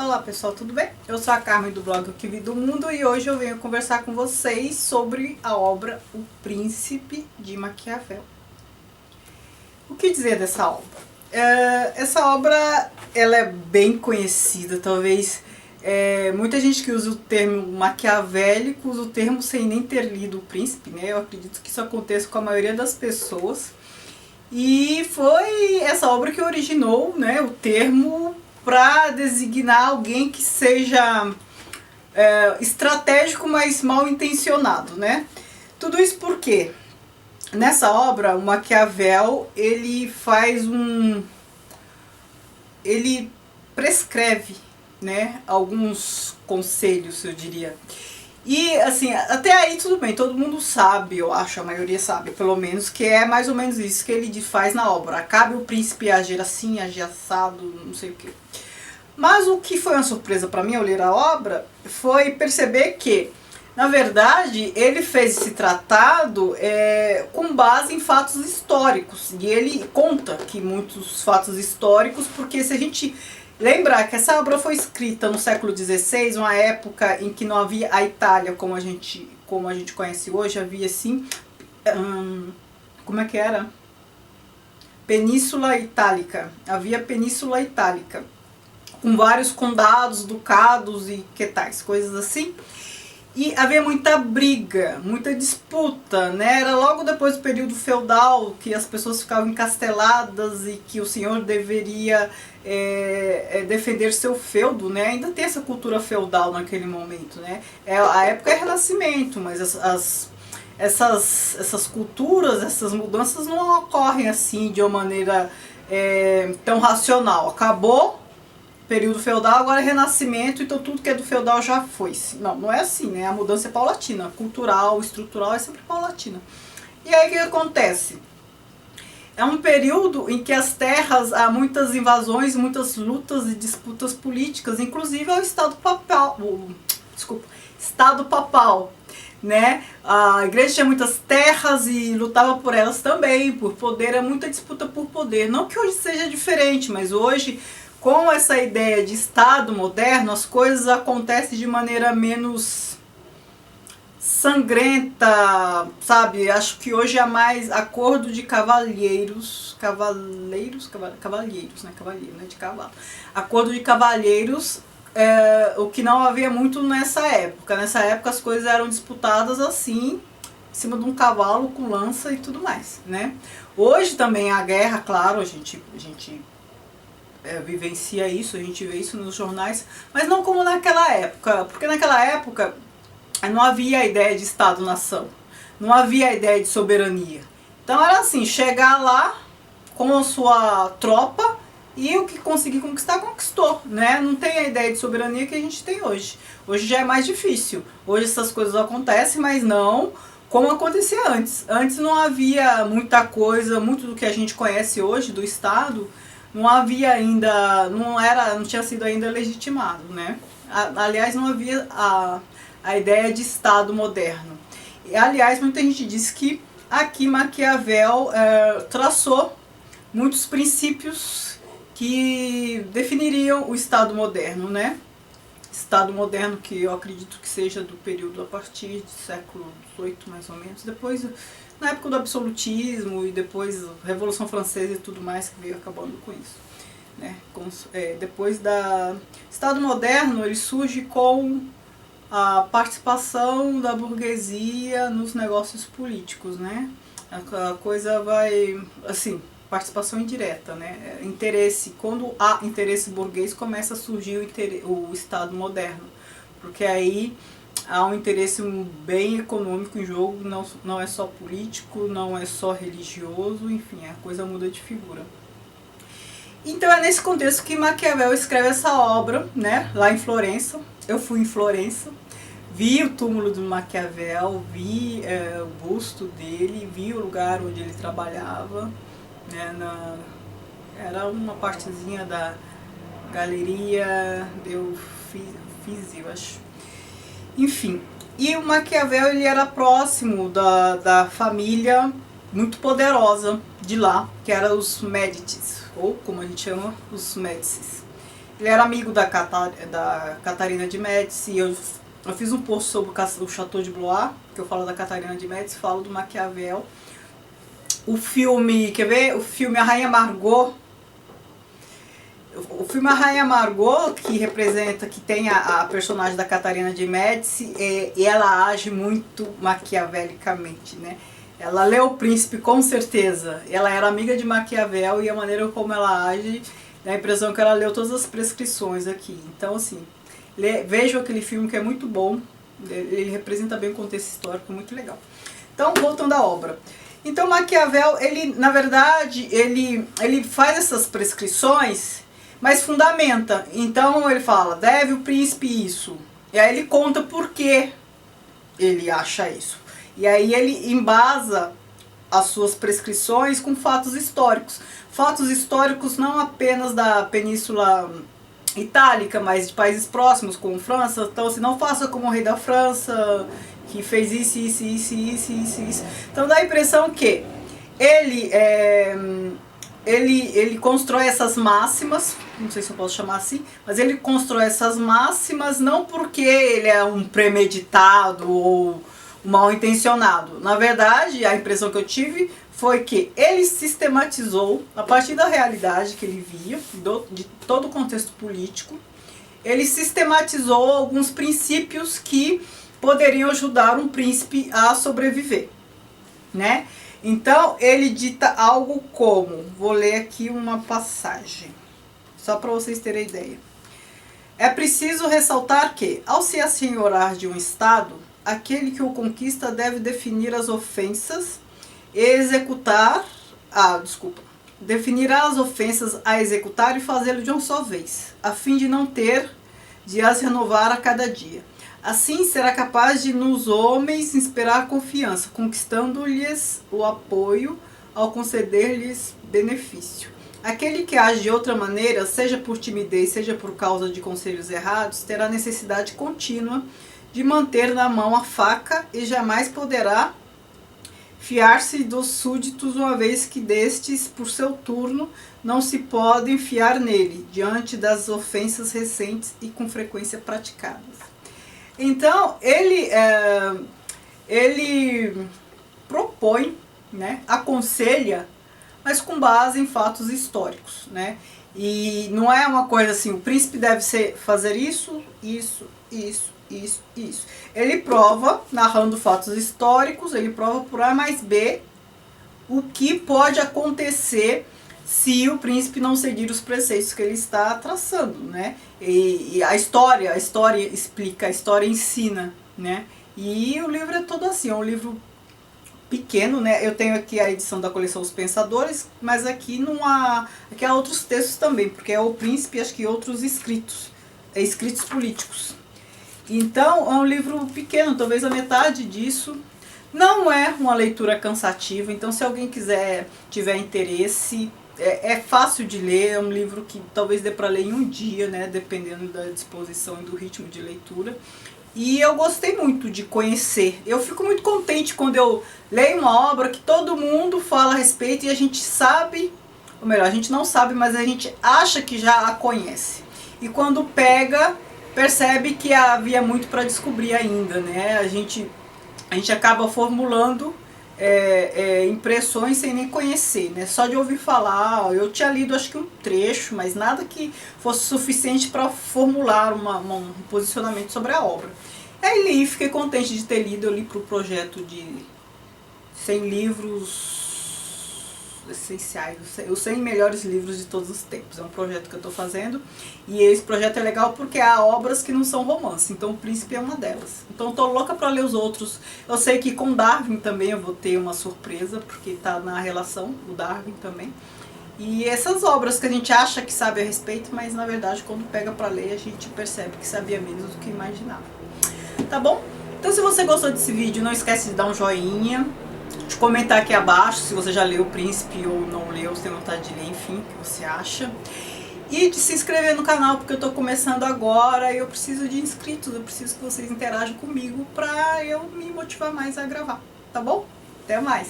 Olá pessoal, tudo bem? Eu sou a Carmen do blog O Que Vi do Mundo e hoje eu venho conversar com vocês sobre a obra O Príncipe de Maquiavel. O que dizer dessa obra? Essa obra ela é bem conhecida, talvez muita gente que usa o termo maquiavélico usa o termo sem nem ter lido O Príncipe, né? Eu acredito que isso aconteça com a maioria das pessoas. E foi essa obra que originou, né, o termo para designar alguém que seja estratégico, mas mal intencionado, né? Tudo isso porque nessa obra o Maquiavel ele prescreve, né, alguns conselhos, eu diria. E assim, até aí tudo bem, todo mundo sabe, eu acho, a maioria sabe, pelo menos, que é mais ou menos isso que ele faz na obra. Cabe o príncipe agir assim, agir assado, não sei o que. Mas o que foi uma surpresa para mim ao ler a obra foi perceber que, na verdade, ele fez esse tratado com base em fatos históricos. E ele conta que muitos fatos históricos, porque se a gente lembrar que essa obra foi escrita no século XVI, uma época em que não havia a Itália como a gente conhece hoje, havia assim, como é que era? Península Itálica, havia Península Itálica, com vários condados, ducados e que tais, coisas assim. E havia muita briga, muita disputa, né? Era logo depois do período feudal, que as pessoas ficavam encasteladas e que o senhor deveria defender seu feudo, né? Ainda tem essa cultura feudal naquele momento, né? A época é Renascimento, mas essas culturas, essas mudanças não ocorrem assim de uma maneira tão racional. Acabou período feudal, agora é Renascimento, então tudo que é do feudal já foi-se. Não, não é assim, né? A mudança é paulatina, cultural, estrutural é sempre paulatina. E aí o que acontece? É um período em que as terras, há muitas invasões, muitas lutas e disputas políticas, inclusive ao Estado Papal, Estado Papal, né? A igreja tinha muitas terras e lutava por elas também, por poder, é muita disputa por poder. Não que hoje seja diferente, mas hoje, com essa ideia de Estado moderno, as coisas acontecem de maneira menos sangrenta, sabe? Acho que hoje é mais acordo de cavalheiros, né? Cavalheiro, né? De cavalo. Acordo de cavalheiros, o que não havia muito nessa época. Nessa época as coisas eram disputadas assim, em cima de um cavalo com lança e tudo mais, né? Hoje também a guerra, claro, a gente vivencia isso, a gente vê isso nos jornais, mas não como naquela época, porque naquela época não havia a ideia de Estado-nação, não havia a ideia de soberania. Então era assim, chegar lá com a sua tropa e o que conseguir conquistar, conquistou, né? Não tem a ideia de soberania que a gente tem hoje. Hoje já é mais difícil, hoje essas coisas acontecem, mas não como acontecia antes. Antes não havia muita coisa, muito do que a gente conhece hoje do Estado, não havia ainda, não tinha sido ainda legitimado, né? Aliás, não havia a ideia de Estado moderno. E, aliás, muita gente diz que aqui Maquiavel traçou muitos princípios que definiriam o Estado moderno, né? Estado moderno que eu acredito que seja do período a partir do século XVIII, mais ou menos, depois, na época do absolutismo e depois Revolução Francesa e tudo mais que veio acabando com isso, né? Depois da Estado moderno, ele surge com a participação da burguesia nos negócios políticos, né? A coisa vai, assim, participação indireta, né? Interesse, quando há interesse burguês, começa a surgir o Estado moderno, porque aí há um interesse bem econômico em jogo, não é só político, não é só religioso, enfim, a coisa muda de figura. Então é nesse contexto que Maquiavel escreve essa obra, né? Lá em Florença. Eu fui em Florença, vi o túmulo do Maquiavel, vi o busto dele, vi o lugar onde ele trabalhava, né, era uma partezinha da Galeria do Uffizi, eu acho. Enfim, e o Maquiavel ele era próximo da família muito poderosa de lá, que era os Médicis, ou como a gente chama, os Médicis. Ele era amigo da Catarina de Médici. Eu fiz um post sobre o Chateau de Blois, que eu falo da Catarina de Médici, falo do Maquiavel. O filme, quer ver? O filme A Rainha Margot. O filme A Rainha Margot, que representa, que tem a personagem da Catarina de Médici, e ela age muito maquiavelicamente, né? Ela leu O Príncipe, com certeza. Ela era amiga de Maquiavel e a maneira como ela age, dá a impressão que ela leu todas as prescrições aqui. Então, assim, vejam aquele filme que é muito bom. Ele representa bem o contexto histórico, muito legal. Então, voltando à obra. Então, Maquiavel, ele, na verdade, ele faz essas prescrições, mas fundamenta. Então, ele fala, deve o príncipe isso. E aí ele conta por que ele acha isso. E aí ele embasa as suas prescrições com fatos históricos. Fatos históricos não apenas da Península Itálica, mas de países próximos, como França. Então, assim, não faça como o rei da França, que fez isso. Então dá a impressão que ele constrói essas máximas, não sei se eu posso chamar assim, mas ele constrói essas máximas não porque ele é um premeditado ou mal intencionado. Na verdade, a impressão que eu tive foi que ele sistematizou, a partir da realidade que ele via, de todo o contexto político, ele sistematizou alguns princípios que poderiam ajudar um príncipe a sobreviver, né? Então, ele dita algo como, vou ler aqui uma passagem, só para vocês terem ideia. É preciso ressaltar que, ao se assenhorar de um Estado, aquele que o conquista deve definir as ofensas e definirá as ofensas a executar e fazê-lo de uma só vez, a fim de não ter de as renovar a cada dia. Assim será capaz de nos homens inspirar confiança, conquistando-lhes o apoio ao conceder-lhes benefício. Aquele que age de outra maneira, seja por timidez, seja por causa de conselhos errados, terá necessidade contínua de manter na mão a faca e jamais poderá fiar-se dos súditos, uma vez que destes, por seu turno, não se podem fiar nele, diante das ofensas recentes e com frequência praticadas. Então, ele propõe, né, aconselha, mas com base em fatos históricos, né? E não é uma coisa assim, o príncipe deve fazer isso. Ele prova, narrando fatos históricos, ele prova por A mais B o que pode acontecer se o príncipe não seguir os preceitos que ele está traçando, né? E a história explica, a história ensina, né? E o livro é todo assim, é um livro pequeno, né? Eu tenho aqui a edição da coleção Os Pensadores, mas aqui aqui há outros textos também, porque é o príncipe e acho que outros escritos políticos. Então, é um livro pequeno, talvez a metade disso. Não é uma leitura cansativa, então se alguém tiver interesse, é fácil de ler, é um livro que talvez dê para ler em um dia, né, dependendo da disposição e do ritmo de leitura. E eu gostei muito de conhecer. Eu fico muito contente quando eu leio uma obra que todo mundo fala a respeito e a gente sabe, ou melhor, a gente não sabe, mas a gente acha que já a conhece. E quando pega, percebe que havia muito para descobrir ainda, né? A gente acaba formulando impressões sem nem conhecer, né? Só de ouvir falar. Eu tinha lido acho que um trecho, mas nada que fosse suficiente para formular um posicionamento sobre a obra. Aí li, fiquei contente de ter lido. Eu li para o projeto de 100 livros essenciais, os 100 melhores livros de todos os tempos. É um projeto que eu estou fazendo e esse projeto é legal porque há obras que não são romance, então O Príncipe é uma delas. Então eu tô louca para ler os outros. Eu sei que com Darwin também eu vou ter uma surpresa, porque está na relação, o Darwin também. E essas obras que a gente acha que sabe a respeito, mas na verdade quando pega para ler a gente percebe que sabia menos do que imaginava. Tá bom? Então se você gostou desse vídeo, não esquece de dar um joinha, de comentar aqui abaixo se você já leu O Príncipe ou não leu, se tem vontade de ler, enfim, o que você acha. E de se inscrever no canal, porque eu tô começando agora e eu preciso de inscritos, eu preciso que vocês interajam comigo pra eu me motivar mais a gravar, tá bom? Até mais!